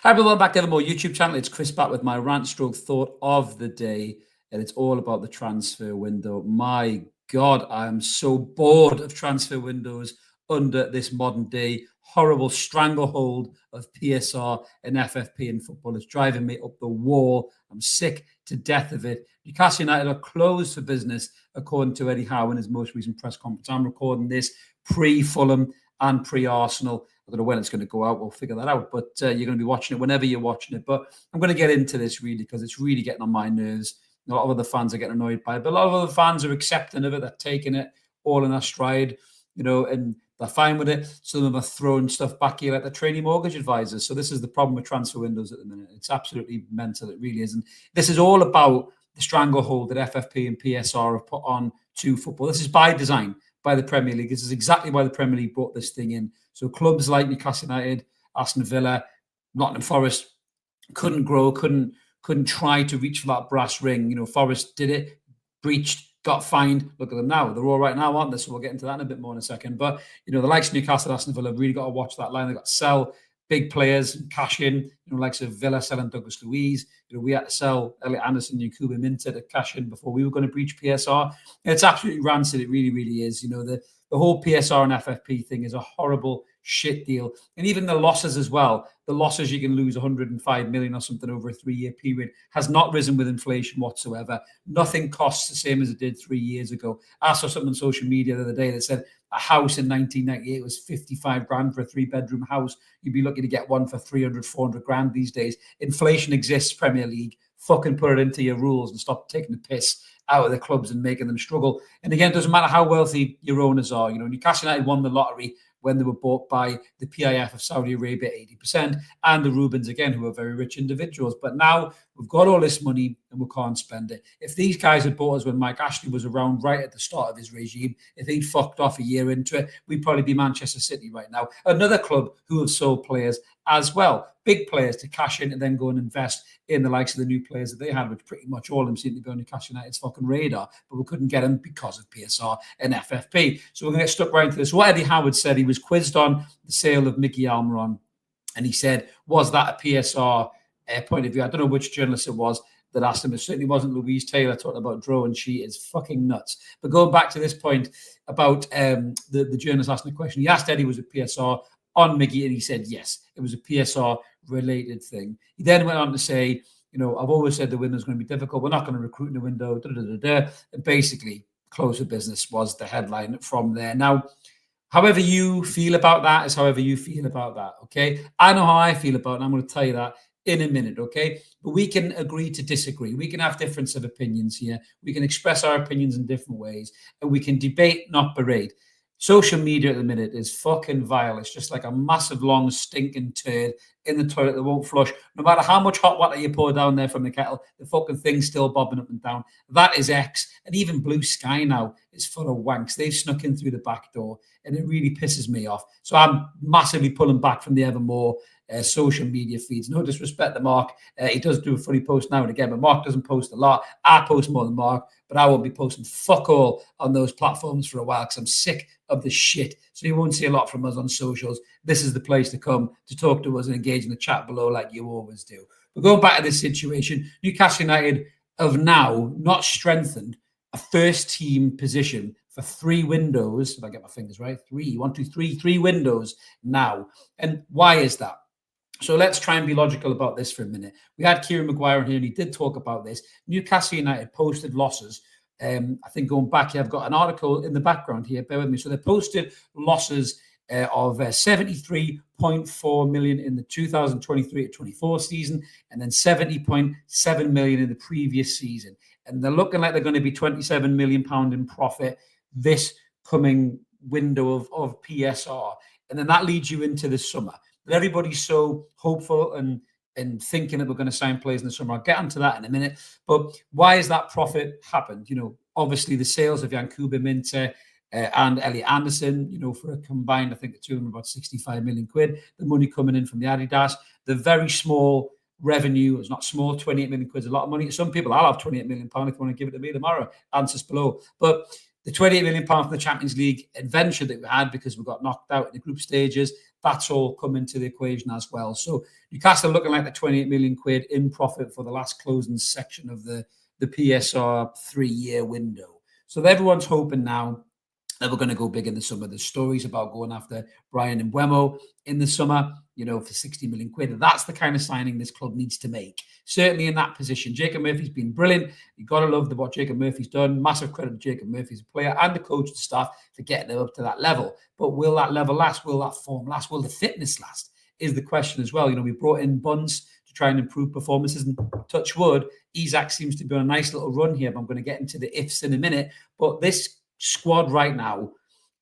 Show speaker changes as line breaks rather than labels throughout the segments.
Hi everyone, back to Evermore YouTube channel. It's Chris back with my rant stroke thought of the day, and it's all about the transfer window. My God, I am so bored of transfer windows under this modern day horrible stranglehold of PSR and FFP in football. It's driving me up the wall. I'm sick to death of it. Newcastle United are closed for business, according to Eddie Howe in his most recent press conference. I'm recording this pre-Fulham and pre-Arsenal. I don't know when it's going to go out. We'll figure that out. But you're going to be watching it whenever you're watching it. But I'm going to get into this really because it's really getting on my nerves. A lot of other fans are getting annoyed by it, but a lot of other fans are accepting of it. They're taking it all in their stride, and they're fine with it. Some of them are throwing stuff back here like the trainee mortgage advisors. So this is the problem with transfer windows at the minute. It's absolutely mental. It really is. And this is all about the stranglehold that FFP and PSR have put on to football. This is by design by the Premier League. This is exactly why the Premier League brought this thing in. So clubs like Newcastle United, Aston Villa, Nottingham Forest couldn't grow, couldn't try to reach for that brass ring. Forest did it, breached, got fined. Look at them now. They're all right now, aren't they? So we'll get into that in a bit more in a second. But, the likes of Newcastle, Aston Villa have really got to watch that line. They've got to sell big players, cash in, likes of Villa selling Douglas Luiz. We had to sell Elliot Anderson and Kuba Minter to cash in before we were going to breach PSR. And it's absolutely rancid. It really, really is. The whole PSR and FFP thing is a horrible shit deal. And even the losses as well, the losses you can lose 105 million or something over a 3-year period has not risen with inflation whatsoever. Nothing costs the same as it did 3 years ago. I saw something on social media the other day that said a house in 1998 was 55 grand for a 3-bedroom house. You'd be lucky to get one for 300, 400 grand these days. Inflation exists, Premier League. Fucking put it into your rules and stop taking the piss out of the clubs and making them struggle. And again, it doesn't matter how wealthy your owners are. Newcastle United won the lottery when they were bought by the PIF of Saudi Arabia 80%, and the Rubens, again, who are very rich individuals. But now we've got all this money and we can't spend it. If these guys had bought us when Mike Ashley was around right at the start of his regime, if he'd fucked off a year into it, we'd probably be Manchester City right now. Another club who have sold players as well, big players to cash in and then go and invest in the likes of the new players that they had, which pretty much all of them seem to be on Newcastle United's fucking radar, but we couldn't get them because of PSR and FFP. So we're going to get stuck right into this. What Eddie Howard said, he was quizzed on the sale of Mickey Almiron, and he said, was that a PSR point of view? I don't know which journalist it was that asked him. It certainly wasn't Louise Taylor talking about Dro, and she is fucking nuts. But going back to this point about the journalist asking the question, he asked Eddie, was it PSR on Mickey, and he said yes, it was a PSR related thing. He then went on to say, I've always said the window's going to be difficult. We're not going to recruit in the window. And basically, close of business was the headline from there. Now, however you feel about that is however you feel about that, okay? I know how I feel about it, and I'm going to tell you that in a minute, okay? But we can agree to disagree. We can have difference of opinions here. We can express our opinions in different ways, and we can debate, not berate. Social media at the minute is fucking vile. It's just like a massive, long, stinking turd in the toilet that won't flush. No matter how much hot water you pour down there from the kettle, the fucking thing's still bobbing up and down. That is X. And even Blue Sky now is full of wanks. They've snuck in through the back door, and it really pisses me off. So I'm massively pulling back from the Evermore social media feeds. No disrespect to Mark. He does do a funny post now and again, but Mark doesn't post a lot. I post more than Mark, but I won't be posting fuck all on those platforms for a while because I'm sick of the shit. So you won't see a lot from us on socials. This is the place to come to talk to us and engage in the chat below like you always do. But going back to this situation, Newcastle United have now not strengthened a first team position for 3 windows. If I get my fingers right, 3 windows now. And why is that? So let's try and be logical about this for a minute. We had Kieran Maguire in here, and he did talk about this. Newcastle United posted losses. I think going back here, I've got an article in the background here. Bear with me. So they posted losses of 73.4 million in the 2023-24 season, and then 70.7 million in the previous season. And they're looking like they're going to be 27 million pound in profit this coming window of PSR. And then that leads you into the summer. But everybody's so hopeful and thinking that we're going to sign players in the summer. I'll get onto that in a minute. But why has that profit happened? Obviously the sales of Kuba Minter and Elliot Anderson, for a combined, I think the two of them about 65 million quid. The money coming in from the Adidas. The very small revenue is not small. 28 million quid is a lot of money. Some people, I'll have 28 million pound if you want to give it to me tomorrow. Answers below. But the 28 million pound from the Champions League adventure that we had because we got knocked out in the group stages, That's all come into the equation as well. So Newcastle looking like the 28 million quid in profit for the last closing section of the PSR 3-year window. So everyone's hoping now that we're going to go big in the summer. There's stories about going after Brian and Mbeumo in the summer, for 60 million quid. That's the kind of signing this club needs to make. Certainly in that position. Jacob Murphy's been brilliant. You've got to love what Jacob Murphy's done. Massive credit to Jacob Murphy as a player and the coach and staff for getting them up to that level. But will that level last? Will that form last? Will the fitness last? Is the question as well. We brought in Buns to try and improve performances, and touch wood, Isak seems to be on a nice little run here, but I'm going to get into the ifs in a minute. But this squad right now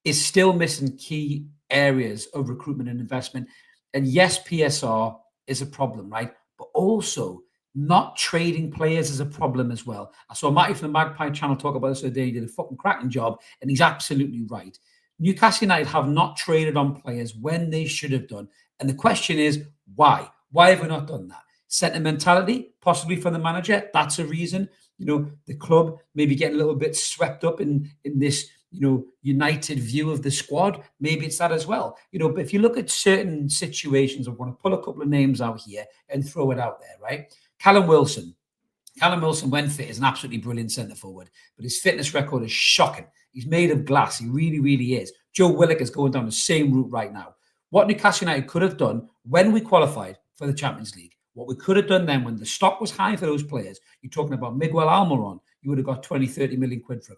is still missing key areas of recruitment and investment. And yes, PSR is a problem, right? But also not trading players is a problem as well. I saw Matty from the Magpie channel talk about this the other day. He did a fucking cracking job, and he's absolutely right. Newcastle United have not traded on players when they should have done. And the question is, why? Why have we not done that? Sentimentality, possibly from the manager. That's a reason. The club maybe getting a little bit swept up in this, united view of the squad. Maybe it's that as well. But if you look at certain situations, I want to pull a couple of names out here and throw it out there, right? Callum Wilson, when fit, is an absolutely brilliant centre forward, but his fitness record is shocking. He's made of glass. He really, really is. Joe Willock is going down the same route right now. What Newcastle United could have done when we qualified for the Champions League, what we could have done then when the stock was high for those players, you're talking about Miguel Almiron, you would have got 20, 30 million quid from.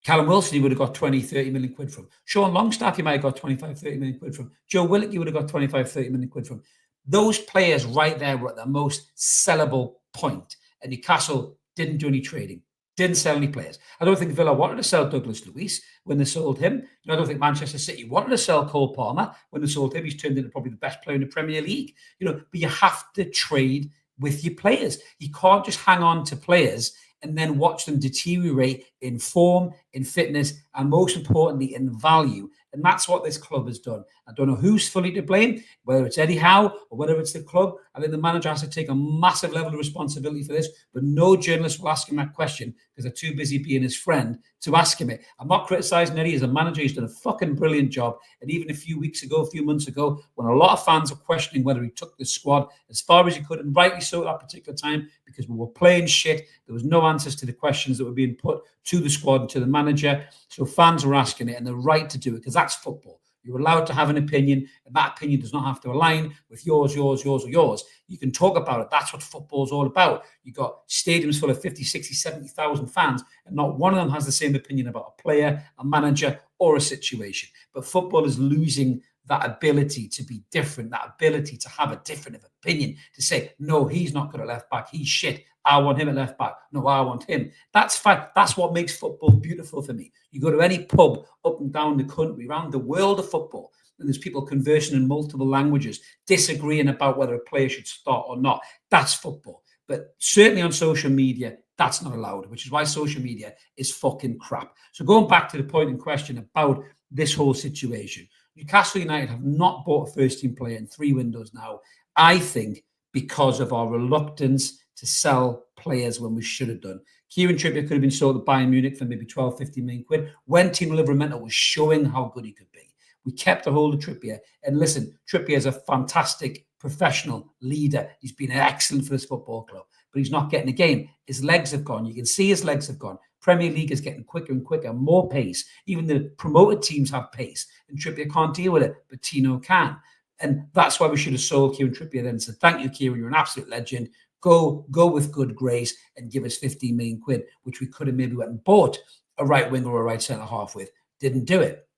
Callum Wilson, you would have got 20, 30 million quid from. Sean Longstaff, you might have got 25, 30 million quid from. Joe Willock, you would have got 25, 30 million quid from. Those players right there were at the most sellable point. And Newcastle didn't do any trading, didn't sell any players. I don't think Villa wanted to sell Douglas Luiz when they sold him. I don't think Manchester City wanted to sell Cole Palmer when they sold him. He's turned into probably the best player in the Premier League. But you have to trade with your players. You can't just hang on to players and then watch them deteriorate in form, in fitness, and most importantly, in value. And that's what this club has done. I don't know who's fully to blame, whether it's Eddie Howe or whether it's the club. I think the manager has to take a massive level of responsibility for this, but no journalist will ask him that question because they're too busy being his friend to ask him it. I'm not criticising Eddie as a manager. He's done a fucking brilliant job. And even a few months ago, when a lot of fans were questioning whether he took the squad as far as he could, and rightly so at that particular time, because we were playing shit, there was no answers to the questions that were being put to the squad and to the manager. So fans were asking it, and they're right to do it because that's football. You're allowed to have an opinion, and that opinion does not have to align with yours, or yours. You can talk about it. That's what football's all about. You've got stadiums full of 50, 60, 70,000 fans, and not one of them has the same opinion about a player, a manager, or a situation. But football is losing that ability to be different, that ability to have a different opinion, to say, no, he's not good at left back. He's shit. I want him at left back. No, I want him. That's fine. That's what makes football beautiful for me. You go to any pub up and down the country, around the world of football, and there's people conversing in multiple languages, disagreeing about whether a player should start or not. That's football. But certainly on social media, that's not allowed, which is why social media is fucking crap. So going back to the point in question about this whole situation, Newcastle United have not bought a first-team player in 3 windows now, I think, because of our reluctance to sell players when we should have done. Kieran Trippier could have been sold at Bayern Munich for maybe 12, 15 million quid when Timo Livramento was showing how good he could be. We kept a hold of Trippier. And listen, Trippier is a fantastic professional leader. He's been excellent for this football club, but he's not getting a game. His legs have gone. You can see his legs have gone. Premier League is getting quicker and quicker, more pace. Even the promoted teams have pace, and Trippier can't deal with it, but Tino can. And that's why we should have sold Kieran Trippier then and said, thank you, Kieran, you're an absolute legend. Go with good grace and give us 15 million quid, which we could have maybe went and bought a right winger or a right centre half with. Didn't do it.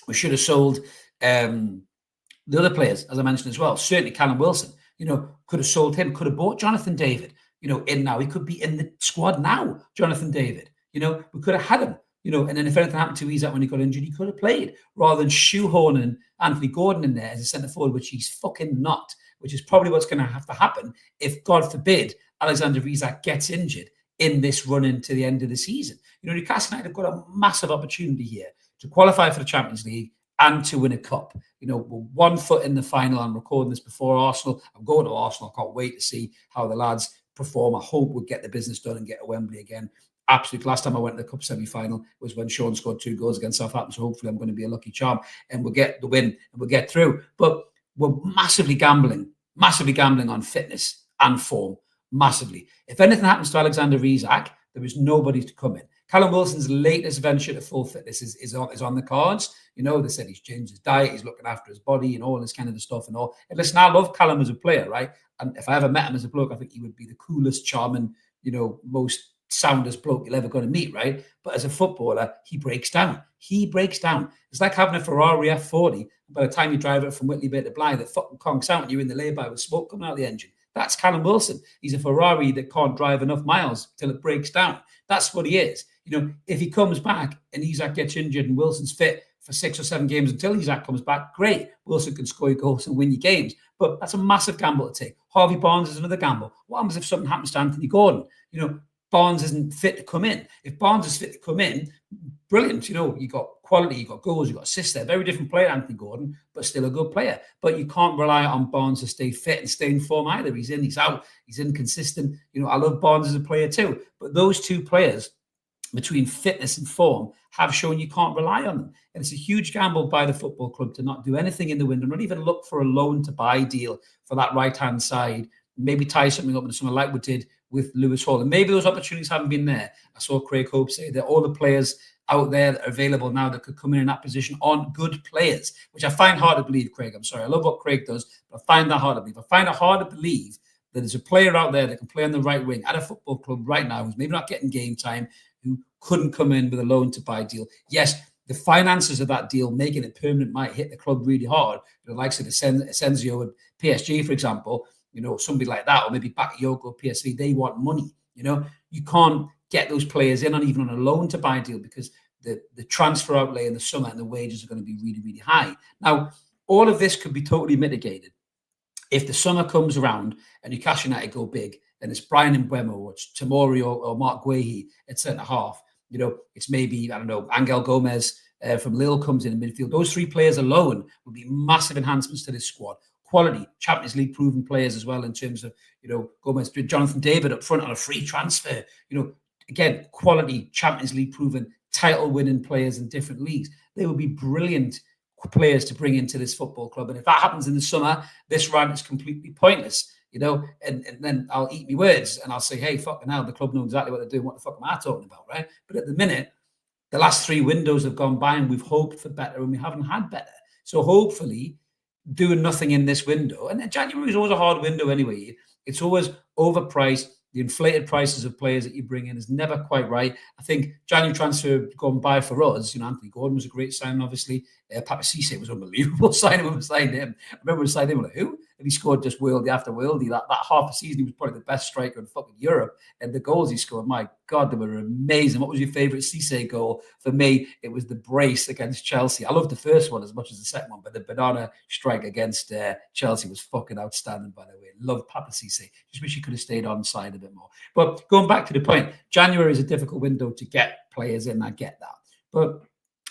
We should have sold the other players, as I mentioned as well. Certainly Callum Wilson, could have sold him, could have bought Jonathan David, in now. He could be in the squad now, Jonathan David. We could have had him, and then if anything happened to Isak when he got injured, he could have played rather than shoehorning Anthony Gordon in there as a centre forward, which he's fucking not, which is probably what's going to have to happen if, God forbid, Alexander Isak gets injured in this run into the end of the season. Newcastle United have got a massive opportunity here to qualify for the Champions League and to win a cup. We're 1 foot in the final. I'm recording this before Arsenal. I'm going to Arsenal. I can't wait to see how the lads perform. I hope we'll get the business done and get to Wembley again. absolutely. Last time I went to the Cup semi-final was when Sean scored 2 goals against Southampton. So hopefully I'm going to be a lucky charm and we'll get the win and we'll get through. But we're massively gambling on fitness and form, massively. If anything happens to Alexander Isak, there is nobody to come in. Callum Wilson's latest venture to full fitness is on the cards. You know, they said he's changed his diet, he's looking after his body and all this kind of stuff and all. And listen, I love Callum as a player, right? And if I ever met him as a bloke, I think he would be the coolest, charming, you know, most soundest bloke you're ever going to meet, right? But as a footballer, he breaks down. He breaks down. It's like having a Ferrari F40. By the time you drive it from Whitley Bay to Blythe, it fucking conks out and you're in the lay-by with smoke coming out of the engine. That's Callum Wilson. He's a Ferrari that can't drive enough miles till it breaks down. That's what he is. You know, if he comes back and Isak gets injured and Wilson's fit for 6 or 7 games until Isak comes back, great. Wilson can score your goals and win your games. But that's a massive gamble to take. Harvey Barnes is another gamble. What happens if something happens to Anthony Gordon? You know, Barnes isn't fit to come in. If Barnes is fit to come in, brilliant. You know, you got quality, you got goals, you got assists there. Very different player, Anthony Gordon, but still a good player. But you can't rely on Barnes to stay fit and stay in form either. He's in, he's out, he's inconsistent. You know, I love Barnes as a player too. But those two players, between fitness and form, have shown you can't rely on them. And it's a huge gamble by the football club to not do anything in the window, not even look for a loan to buy deal for that right-hand side. Maybe tie something up into something like we did with Lewis Hall. And maybe those opportunities haven't been there. I saw Craig Hope say that all the players out there that are available now that could come in that position aren't good players, which I find hard to believe, Craig. I'm sorry. I love what Craig does, but I find that hard to believe. I find it hard to believe that there's a player out there that can play on the right wing at a football club right now who's maybe not getting game time, who couldn't come in with a loan to buy deal. Yes, the finances of that deal, making it permanent, might hit the club really hard. The likes of Asensio and PSG, for example, you know, somebody like that, or maybe Bakayoko, PSV, they want money. You know, you can't get those players in, even on a loan to buy deal, because the transfer outlay in the summer and the wages are going to be really, really high. Now, all of this could be totally mitigated if the summer comes around and Newcastle United go big, and it's Brian Mbeumo or Tomori or Mark Guehi at centre half. You know, it's maybe, I don't know, Angel Gomez from Lille comes in midfield. Those 3 players alone would be massive enhancements to this squad. Quality, Champions League proven players as well in terms of, you know, Gomez, Jonathan David up front on a free transfer. You know, again, quality, Champions League proven, title winning players in different leagues. They would be brilliant players to bring into this football club. And if that happens in the summer, this run is completely pointless. You know, and then I'll eat my words and I'll say, hey, fucking hell, the club know exactly what they're doing. What the fuck am I talking about, right? But at the minute, the last 3 windows have gone by and we've hoped for better and we haven't had better. So hopefully doing nothing in this window, and January is always a hard window anyway. It's always overpriced. The inflated prices of players that you bring in is never quite right. I think January transfer gone by for us, you know, Anthony Gordon was a great signing, obviously. Papa Cisse was unbelievable signing when we signed him. I remember we signed him, like, who? And he scored just worldie after worldie. That half a season, he was probably the best striker in fucking Europe. And the goals he scored, my God, they were amazing. What was your favourite Cisse goal? For me, it was the brace against Chelsea. I loved the first one as much as the second one, but the banana strike against Chelsea was fucking outstanding, by the way. Loved Papa Cisse. Just wish he could have stayed on side a bit more. But going back to the point, January is a difficult window to get players in. I get that. But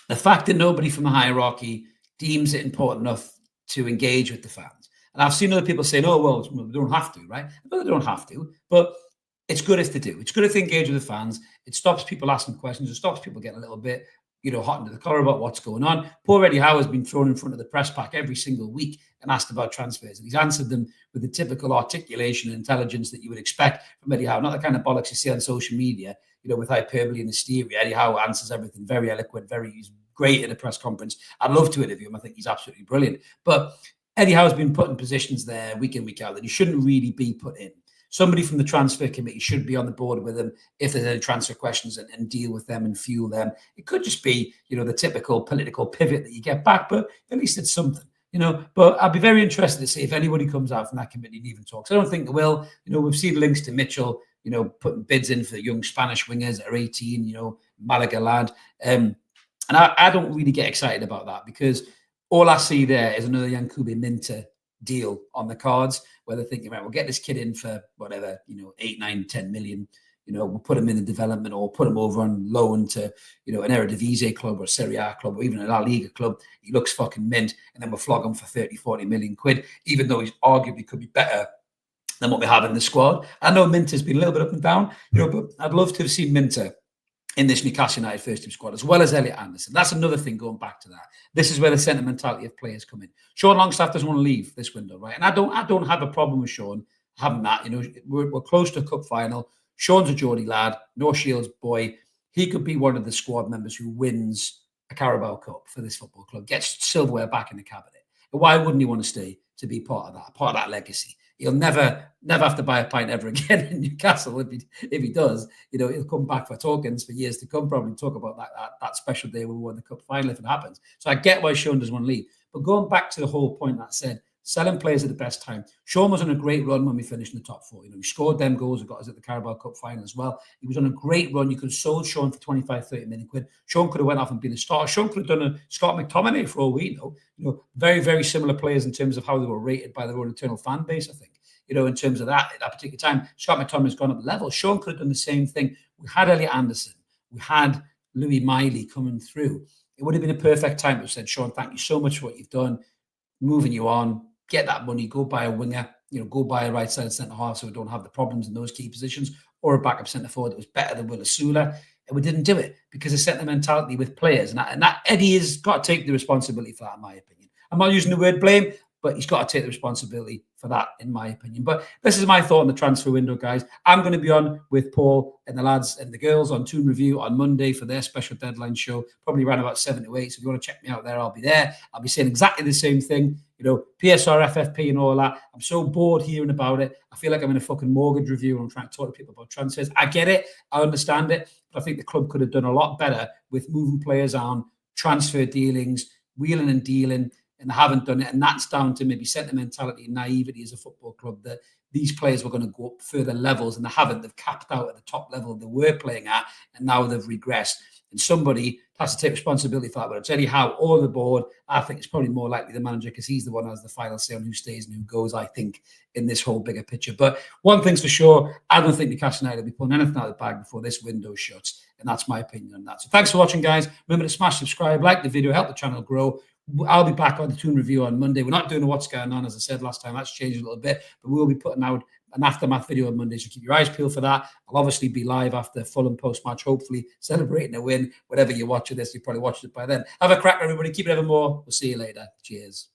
the fact that nobody from the hierarchy deems it important enough to engage with the fans. And I've seen other people saying, oh, well, they don't have to, right? But they don't have to. But it's good if they do. It's good if they engage with the fans. It stops people asking questions. It stops people getting a little bit, you know, hot into the collar about what's going on. Poor Eddie Howe has been thrown in front of the press pack every single week and asked about transfers. And he's answered them with the typical articulation and intelligence that you would expect from Eddie Howe. Not the kind of bollocks you see on social media, you know, with hyperbole and hysteria. Eddie Howe answers everything very eloquent, he's great in a press conference. I'd love to interview him. I think he's absolutely brilliant. But Eddie Howe's been put in positions there week in, week out that he shouldn't really be put in. Somebody from the transfer committee should be on the board with him if there's any transfer questions and deal with them and fuel them. It could just be, you know, the typical political pivot that you get back, but at least it's something, you know. But I'd be very interested to see if anybody comes out from that committee and even talks. I don't think they will. You know, we've seen links to Mitchell, you know, putting bids in for young Spanish wingers that are 18, you know, Malaga lad. And I don't really get excited about that because all I see there is another Yankube Minter deal on the cards where they're thinking, right, we'll get this kid in for whatever, you know, 8, 9, 10 million. You know, we'll put him in the development or put him over on loan to, you know, an Eredivisie club or a Serie A club or even a La Liga club. He looks fucking mint. And then we'll flog him for 30, 40 million quid, even though he's arguably could be better than what we have in the squad. I know Minter's been a little bit up and down, you know, but I'd love to have seen Minter in this Newcastle United first team squad, as well as Elliot Anderson. That's another thing going back to that. This is where the sentimentality of players come in. Sean Longstaff doesn't want to leave this window, right? And I don't have a problem with Sean having that. You know, we're close to a cup final. Sean's a Geordie lad, no Shields boy. He could be one of the squad members who wins a Carabao Cup for this football club, gets silverware back in the cabinet. But why wouldn't he want to stay to be part of that legacy? He'll never have to buy a pint ever again in Newcastle. If he does, you know, he'll come back for tokens for years to come, probably talk about that special day when we won the cup final if it happens. So I get why Sean doesn't want to leave. But going back to the whole point that I said, selling players at the best time. Sean was on a great run when we finished in the top four. You know, he scored them goals and got us at the Carabao Cup final as well. He was on a great run. You could have sold Sean for 25, 30 million quid. Sean could have went off and been a starter. Sean could have done a Scott McTominay for all we know. You know, very, very similar players in terms of how they were rated by their own internal fan base, I think. You know, in terms of that, at that particular time, Scott McTominay's gone up level. Sean could have done the same thing. We had Elliot Anderson. We had Louis Miley coming through. It would have been a perfect time to have said, Sean, thank you so much for what you've done. Moving you on. Get that money, go buy a winger, you know, go buy a right-sided centre-half so we don't have the problems in those key positions, or a backup centre-forward that was better than Will Asula. And we didn't do it because of sentimentality with players. And that Eddie has got to take the responsibility for that, in my opinion. I'm not using the word blame, but he's got to take the responsibility for that, in my opinion. But this is my thought on the transfer window, guys. I'm going to be on with Paul and the lads and the girls on Toon Review on Monday for their special deadline show, probably around about 7 to 8. So if you want to check me out there, I'll be there. I'll be saying exactly the same thing. You know, PSR, FFP and all that. I'm so bored hearing about it. I feel like I'm in a fucking mortgage review and I'm trying to talk to people about transfers. I get it. I understand it. But I think the club could have done a lot better with moving players on, transfer dealings, wheeling and dealing, and they haven't done it. And that's down to maybe sentimentality and naivety as a football club that these players were going to go up further levels and they haven't. They've capped out at the top level they were playing at and now they've regressed. And somebody has to take responsibility for that. But it's Eddie Howe or the board. I think it's probably more likely the manager because he's the one who has the final say on who stays and who goes, I think, in this whole bigger picture. But one thing's for sure, I don't think Newcastle United will be pulling anything out of the bag before this window shuts. And that's my opinion on that. So thanks for watching, guys. Remember to smash subscribe, like the video, help the channel grow. I'll be back on the Toon Review on Monday. We're not doing a what's going on, as I said last time. That's changed a little bit. But we'll be putting out an aftermath video on Monday, so keep your eyes peeled for that. I'll obviously be live after Fulham post-match, hopefully celebrating a win. Whatever you're watching this, you probably watched it by then. Have a crack, everybody. Keep it evermore. We'll see you later. Cheers.